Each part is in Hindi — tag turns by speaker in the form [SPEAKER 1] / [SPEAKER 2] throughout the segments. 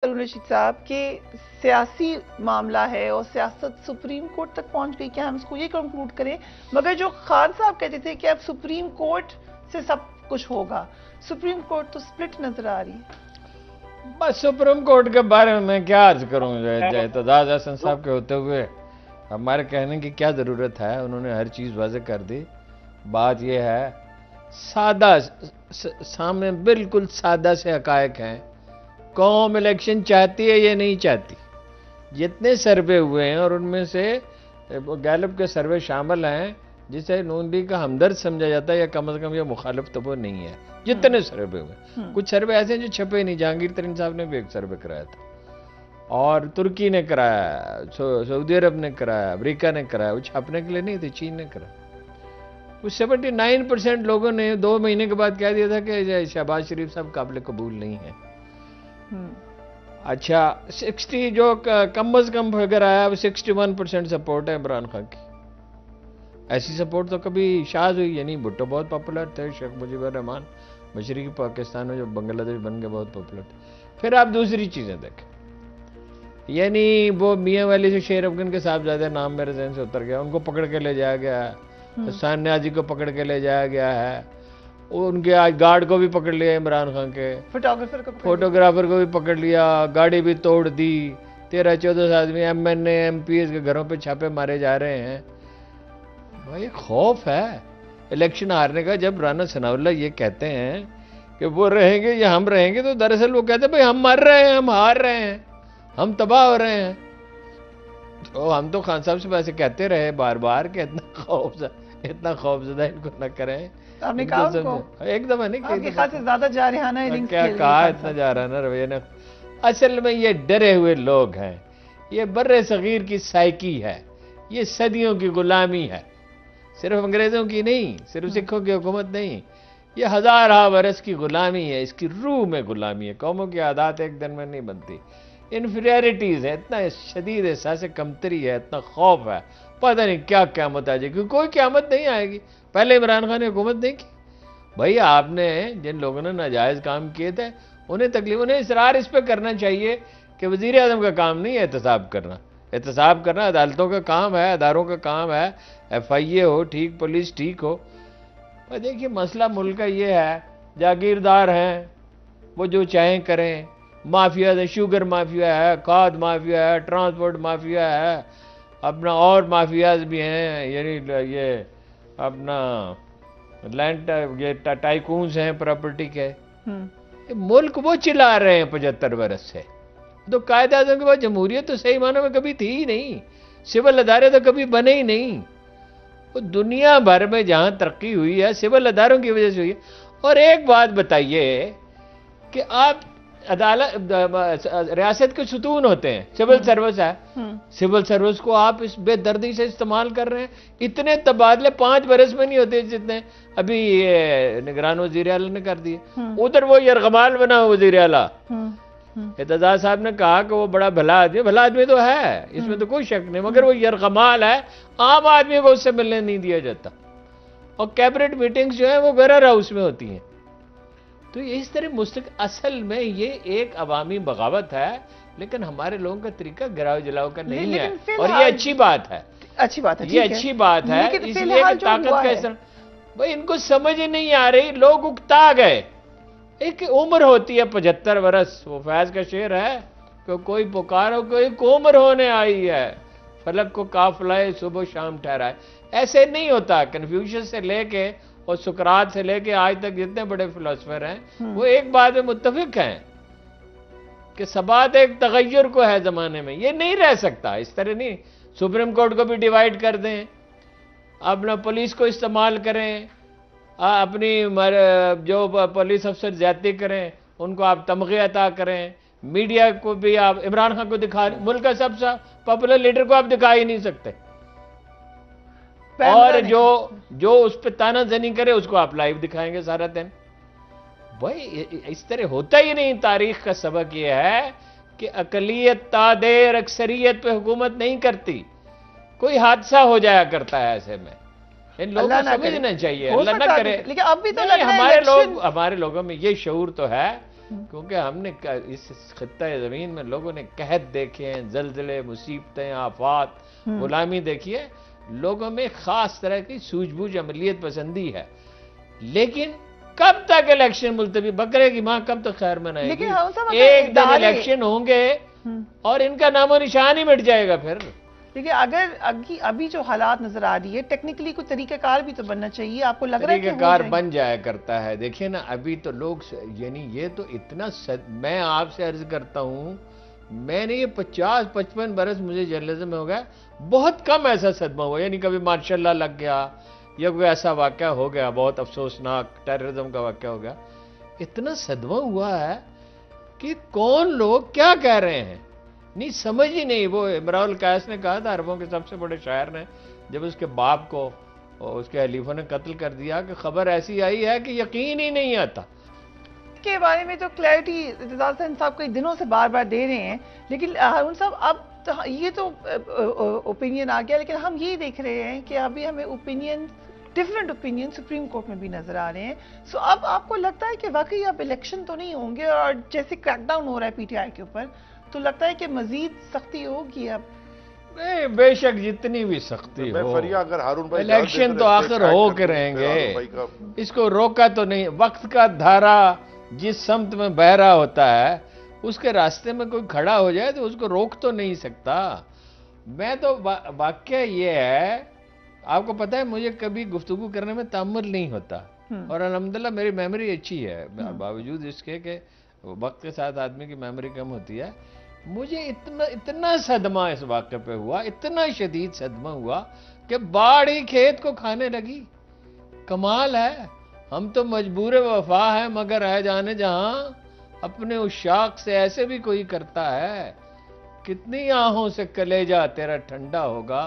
[SPEAKER 1] रशीद साहब कि सियासी मामला है और सियासत सुप्रीम कोर्ट तक पहुंच गई, क्या हम इसको ये कंक्लूड करें? मगर जो खान साहब कहते थे कि अब सुप्रीम कोर्ट से सब कुछ होगा, सुप्रीम कोर्ट तो स्प्लिट नजर आ रही है।
[SPEAKER 2] बस सुप्रीम कोर्ट के बारे में मैं क्या अर्ज करूं, एतजाज हसन साहब के होते हुए हमारे कहने की क्या जरूरत है। उन्होंने हर चीज वाज़ेह कर दी। बात यह है, सादा सामने बिल्कुल सादा से हकायक हैं। कौम इलेक्शन चाहती है या नहीं चाहती? जितने सर्वे हुए हैं और उनमें से गैलप के सर्वे शामिल हैं, जिसे नून लीग का हमदर्द समझा जाता है या कम से कम ये मुखालिफ तो वो नहीं है। जितने सर्वे हुए, कुछ सर्वे ऐसे हैं जो छपे नहीं। जहांगीर तरीन साहब ने भी एक सर्वे कराया था और तुर्की ने कराया, सऊदी अरब ने कराया, अमरीका ने कराया। वो छापने के लिए नहीं थे, चीन ने कराया। वो 79% लोगों ने 2 महीने के बाद कह दिया था कि शहबाज शरीफ साहब काबिल कबूल नहीं है। अच्छा, 60 जो कम अज कम फिगर आया, 61% सपोर्ट है इमरान खान की। ऐसी सपोर्ट तो कभी शाज हुई है नहीं। भुट्टो बहुत पॉपुलर थे, शेख मुजीबुर रहमान मशरकी पाकिस्तान में जो बांग्लादेश बन के बहुत पॉपुलर थे। फिर आप दूसरी चीजें देखें, यानी वो मियाँ वाली से शेर अफगन के साहबजादे नाम मेरे जहन से उतर गया, उनको पकड़ के ले जाया गया है। सान्या जी को पकड़ के ले जाया गया है। उनके आज गार्ड को भी पकड़ लिया इमरान खान के, फोटोग्राफर को भी पकड़ लिया, गाड़ी भी तोड़ दी। 13-14 आदमी MNA MPs के घरों पे छापे मारे जा रहे हैं। भाई खौफ है इलेक्शन हारने का। जब राना सनाउल्लाह ये कहते हैं कि वो रहेंगे या हम रहेंगे, तो दरअसल वो कहते हैं भाई हम मर रहे हैं, हम हार रहे हैं, हम तबाह हो रहे हैं। तो हम तो खान साहब से वैसे कहते रहे बार बार कि इतना खौफजदा इनको न करें।
[SPEAKER 1] आपने कहा
[SPEAKER 2] एकदम नहीं,
[SPEAKER 1] आपके ख्याल से ज्यादा जारहाना इनिंग्स
[SPEAKER 2] क्या कहा, इतना जारहाना रवैया ने। असल में ये डरे हुए लोग हैं। ये बर्रे सगीर की साइकी है, ये सदियों की गुलामी है। सिर्फ अंग्रेजों की नहीं, सिर्फ सिखों की हुकूमत नहीं, ये हजारा बरस की गुलामी है। इसकी रूह में गुलामी है। कौमों की आदत एक दिन में नहीं बनती। इन्फीरियरिटीज है, इतना शदीद एहसास कमतरी है, इतना खौफ है, पता नहीं क्या क़यामत आ जाएगी। कोई क़यामत नहीं आएगी। पहले इमरान खान ने हुकूमत नहीं की। भाई आपने जिन लोगों ने नाजायज काम किए थे उन्हें तकलीफ, उन्हें इसरार इस पर करना चाहिए कि वजीर आज़म का काम नहीं है एहतसाब करना। एहतसाब करना अदालतों का काम है, अदारों का काम है। FIA हो ठीक, पुलिस ठीक हो। पर देखिए मसला मुल्क का ये है, जागीरदार हैं, वो जो चाहें करें। माफिया है, शुगर माफिया है, खाद माफिया है, ट्रांसपोर्ट माफिया है, अपना और माफियाज भी हैं। यानी ये अपना लैंड ये टाइकून्स हैं प्रॉपर्टी के। मुल्क वो चिल्ला रहे हैं 75 बरस से। तो कायदे आज़म के बाद जमहूरियत तो सही मानों में कभी थी ही नहीं। सिविल अदारे तो कभी बने ही नहीं। वो दुनिया भर में जहां तरक्की हुई है सिविल अदारों की वजह से हुई है। और एक बात बताइए कि आप अदालत रियासत के सुतून होते हैं, सिविल सर्विस है, सिविल सर्विस को आप इस बेदर्दी से इस्तेमाल कर रहे हैं। इतने तबादले 5 बरस में नहीं होते जितने अभी ये निगरान वजीर आला ने कर दिए। उधर वो यरगमाल बना वजीर आला। एतजाज साहब ने कहा कि वो बड़ा भला आदमी तो है, इसमें तो कोई शक नहीं, मगर वो यरगमाल है, आम आदमी को उससे मिलने नहीं दिया जाता। और कैबिनेट मीटिंग्स जो है वो वेयर हाउस में होती हैं। तो इस तरह असल में ये एक अवामी बगावत है, लेकिन हमारे लोगों का तरीका गिराव जलाव का नहीं है। और ये अच्छी बात है, ये अच्छी बात है। इसलिए ताकत का इस्तेमाल, भाई इनको समझ ही नहीं आ रही। लोग उकता गए। एक उम्र होती है 75 बरस। वो फैज का शेर है कि कोई पुकारो कोई उम्र होने आई है, फलक को काफलाए सुबह शाम ठहराए। ऐसे नहीं होता। कन्फ्यूशियस से लेके और सुकरात से लेके आज तक जितने बड़े फिलोसफर हैं वो एक बात में मुत्तफिक हैं कि सबात एक तगय्युर को है जमाने में। ये नहीं रह सकता इस तरह। नहीं, सुप्रीम कोर्ट को भी डिवाइड कर दें, अपना पुलिस को इस्तेमाल करें, अपनी जो पुलिस अफसर ज्यादती करें उनको आप तमगे अता करें, मीडिया को भी आप इमरान खान को दिखा, मुल्क का सबसे पॉपुलर लीडर को आप दिखा ही नहीं सकते। और जो उस पर तानाजनी करे उसको आप लाइव दिखाएंगे सारा दिन। भाई इस तरह होता ही नहीं। तारीख का सबक यह है कि अकलियत तादेर अक्सरियत पे हुकूमत नहीं करती। कोई हादसा हो जाया करता है ऐसे में। इन लोगों को समझना चाहिए, अल्लाह ना करे।
[SPEAKER 1] लेकिन अब भी तो
[SPEAKER 2] हमारे लोगों में ये शऊर तो है क्योंकि हमने इस खित्ता ज़मीन में लोगों ने कहत देखे हैं, जल्जले, मुसीबतें, आफात, गुलामी देखी है। लोगों में खास तरह की सूझबूझ, अमलियत पसंदी है। लेकिन कब तक इलेक्शन मुलतवी, बकरे की माँ कब तक खैर मनाएगी? एक दिन इलेक्शन होंगे और इनका नामो निशान ही मिट जाएगा फिर।
[SPEAKER 1] देखिए, अगर अभी जो हालात नजर आ रही है, टेक्निकली कोई तरीकाकार भी तो बनना चाहिए। आपको लग रहा है कि
[SPEAKER 2] तरीकाकार बन जाया करता है? देखिए ना, अभी तो लोग, यानी ये तो इतना मैं आपसे अर्ज करता हूं, मैंने ये 50-55 बरस मुझे जर्नलिज्म में हो गया, बहुत कम ऐसा सदमा हुआ। यानी कभी माशाल्लाह लग गया या कोई ऐसा वाकया हो गया, बहुत अफसोसनाक टेररिज्म का वाकया हो गया। इतना सदमा हुआ है कि कौन लोग क्या कह रहे हैं, नहीं समझ ही नहीं। वो इमराउल कैस ने कहा था, अरबों के सबसे बड़े शायर ने, जब उसके बाप को उसके हलीफों ने कत्ल कर दिया, कि खबर ऐसी आई है कि यकीन ही नहीं आता।
[SPEAKER 1] के बारे में तो क्लैरिटी इंतजार साहब कई दिनों से बार बार दे रहे हैं, लेकिन हारून साहब अब तो ये तो ओपिनियन आ गया, लेकिन हम ये देख रहे हैं कि अभी हमें opinion, different opinion supreme court में भी नजर आ रहे हैं। सो अब आपको लगता है कि वाकई अब इलेक्शन तो नहीं होंगे, और जैसे क्रैकडाउन हो रहा है पीटीआई के ऊपर, तो लगता है कि मजीद सख्ती होगी अब?
[SPEAKER 2] नहीं, बेशक जितनी भी सख्ती हो,
[SPEAKER 3] अगर हारून भाई
[SPEAKER 2] इलेक्शन तो आखिर हो के रहेंगे। इसको रोका तो नहीं। वक्त का धारा जिस समत में बह रहा होता है, उसके रास्ते में कोई खड़ा हो जाए तो उसको रोक तो नहीं सकता। मैं तो वाकया ये है, आपको पता है, मुझे कभी गुफ्तगू करने में तामुल नहीं होता, और अल्हम्दुलिल्लाह मेरी मेमोरी अच्छी है, बावजूद इसके कि वक्त के साथ आदमी की मेमोरी कम होती है। मुझे इतना सदमा इस वाक़े पे हुआ, इतना शदीद सदमा हुआ कि बाढ़ ही खेत को खाने लगी। कमाल है, हम तो मजबूर वफा है, मगर है जाने जहां अपने उस शाख से ऐसे भी कोई करता है। कितनी आहों से कलेजा तेरा ठंडा होगा,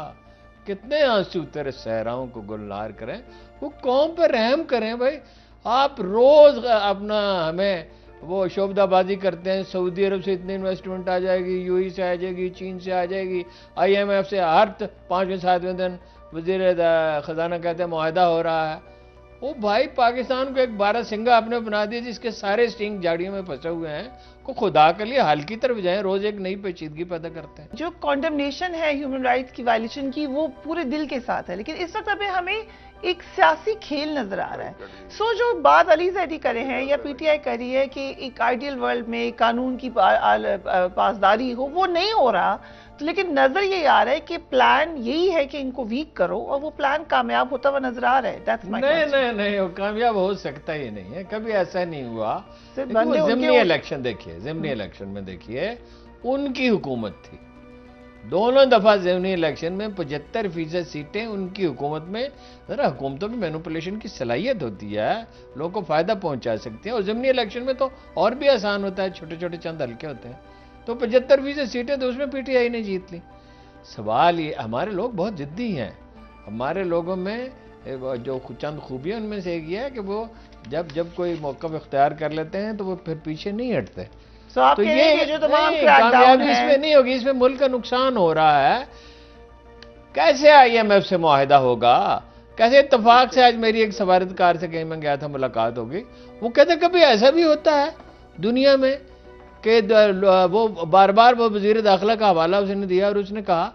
[SPEAKER 2] कितने आंसू तेरे सहराओं को गुलनार करें। वो कौम पर रहम करें भाई। आप रोज अपना हमें वो शोबदाबाजी करते हैं, सऊदी अरब से इतनी इन्वेस्टमेंट आ जाएगी, यूएई से आ जाएगी, चीन से आ जाएगी, IMF से हर 5वें-7वें दिन वजीर खजाना कहते हैं मुआहदा हो रहा है। वो भाई, पाकिस्तान को एक 12 सिंगा आपने बना दिया जिसके सारे स्टिंग झाड़ियों में फंसे हुए हैं, को खुदा के लिए हल की तरफ जाएं, रोज एक नई पेचीदगी पैदा करते हैं।
[SPEAKER 1] जो कॉन्डेमनेशन है ह्यूमन राइट्स की वायलेशन की, वो पूरे दिल के साथ है, लेकिन इस वक्त अभी हमें एक सियासी खेल नजर आ रहा है। सो जो बात अली जैदी करे हैं या पीटीआई कर रही है कि एक आइडियल वर्ल्ड में कानून की पासदारी हो, वो नहीं हो रहा। तो लेकिन नजर ये आ रहा है कि प्लान यही है कि इनको वीक करो, और वो प्लान कामयाब होता हुआ नजर आ रहा है। That's my question.
[SPEAKER 2] नहीं, वो कामयाब हो सकता ही नहीं है, कभी ऐसा नहीं हुआ। ज़िमनी इलेक्शन देखिए, ज़िमनी इलेक्शन में देखिए, उनकी हुकूमत थी। दोनों दफा ज़िमनी इलेक्शन में 75% सीटें उनकी हुकूमत में। जरा हुकूमतों में मैनिपुलेशन की सलाहियत होती है, लोगों को फायदा पहुंचा सकती है, और ज़िमनी इलेक्शन में तो और भी आसान होता है, छोटे छोटे चंद हल्के होते हैं। तो 75% सीटें तो उसमें पीटीआई ने जीत ली। सवाल ये, हमारे लोग बहुत जिद्दी हैं। हमारे लोगों में जो चंद खूबियाँ, उनमें से एक ये है कि वो जब कोई मौक़िफ़ इख्तियार कर लेते हैं तो वो फिर पीछे नहीं हटते।
[SPEAKER 1] तो ये जो तमाम
[SPEAKER 2] कामयाबी इसमें नहीं होगी, इसमें मुल्क का नुकसान हो रहा है। कैसे IMF से मुआहिदा होगा? कैसे इत्तफाक से आज मेरी एक सफारतकार से कहीं मैं गया था, मुलाकात होगी, वो कहते कभी ऐसा भी होता है दुनिया में कि वो बार बार वो वजीर दाखिला का हवाला उसने दिया और उसने कहा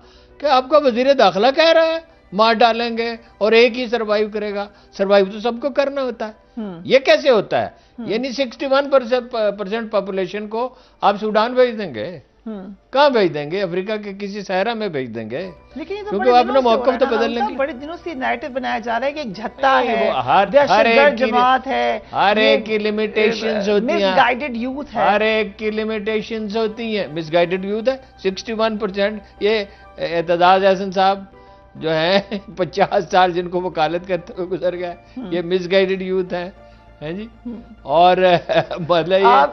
[SPEAKER 2] कि आपका वजीर दाखिला कह रहा है मार डालेंगे और एक ही सरवाइव करेगा। सरवाइव तो सबको करना होता है। ये कैसे होता है? यानी 61% पॉपुलेशन को आप सूडान भेज देंगे? कहाँ भेज देंगे? अफ्रीका के किसी सहरा में भेज देंगे,
[SPEAKER 1] लेकिन तो
[SPEAKER 2] क्योंकि अपना मौका तो बदलने की
[SPEAKER 1] बड़े दिनों से नैरेटिव बनाया जा रहा है कि एक झत्ता है,
[SPEAKER 2] हर एक
[SPEAKER 1] जमात है,
[SPEAKER 2] हर एक की लिमिटेशंस होती हैं,
[SPEAKER 1] मिसगाइडेड यूथ है,
[SPEAKER 2] हर एक की लिमिटेशंस होती हैं। मिसगाइडेड यूथ है 61%। ये एतजाज हसन साहब जो है 50 साल जिनको वकालत करते हुए गुजर गए, ये मिसगाइडेड यूथ हैं जी। और मतलब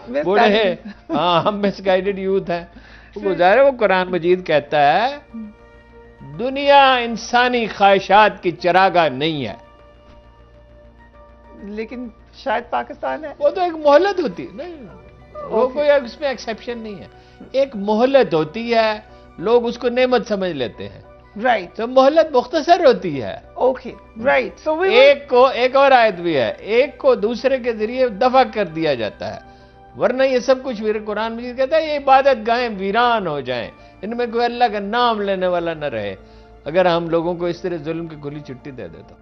[SPEAKER 2] ये बूढ़े हैं, हाँ हम मिसगाइडेड यूथ हैं। गुजारे वो कुरान मजीद कहता है दुनिया इंसानी ख्वाहिशात की चरागाह नहीं है,
[SPEAKER 1] लेकिन शायद पाकिस्तान है।
[SPEAKER 2] वो तो एक मोहलत होती है, नहीं वो कोई उसमें एक्सेप्शन नहीं है। एक मोहलत होती है, लोग उसको नेमत समझ लेते हैं,
[SPEAKER 1] राइट।
[SPEAKER 2] तो मोहलत मुख्तसर होती है।
[SPEAKER 1] Okay, right. सो
[SPEAKER 2] एक और आयत भी है, एक को दूसरे के जरिए दफा कर दिया जाता है। वरना ये सब कुछ कुरान मजीद कहता है ये इबादत गाहें वीरान हो जाएं, इनमें कोई अल्लाह का नाम लेने वाला न रहे। अगर हम लोगों को इस तरह जुल्म की खुली चिट्ठी दे देता।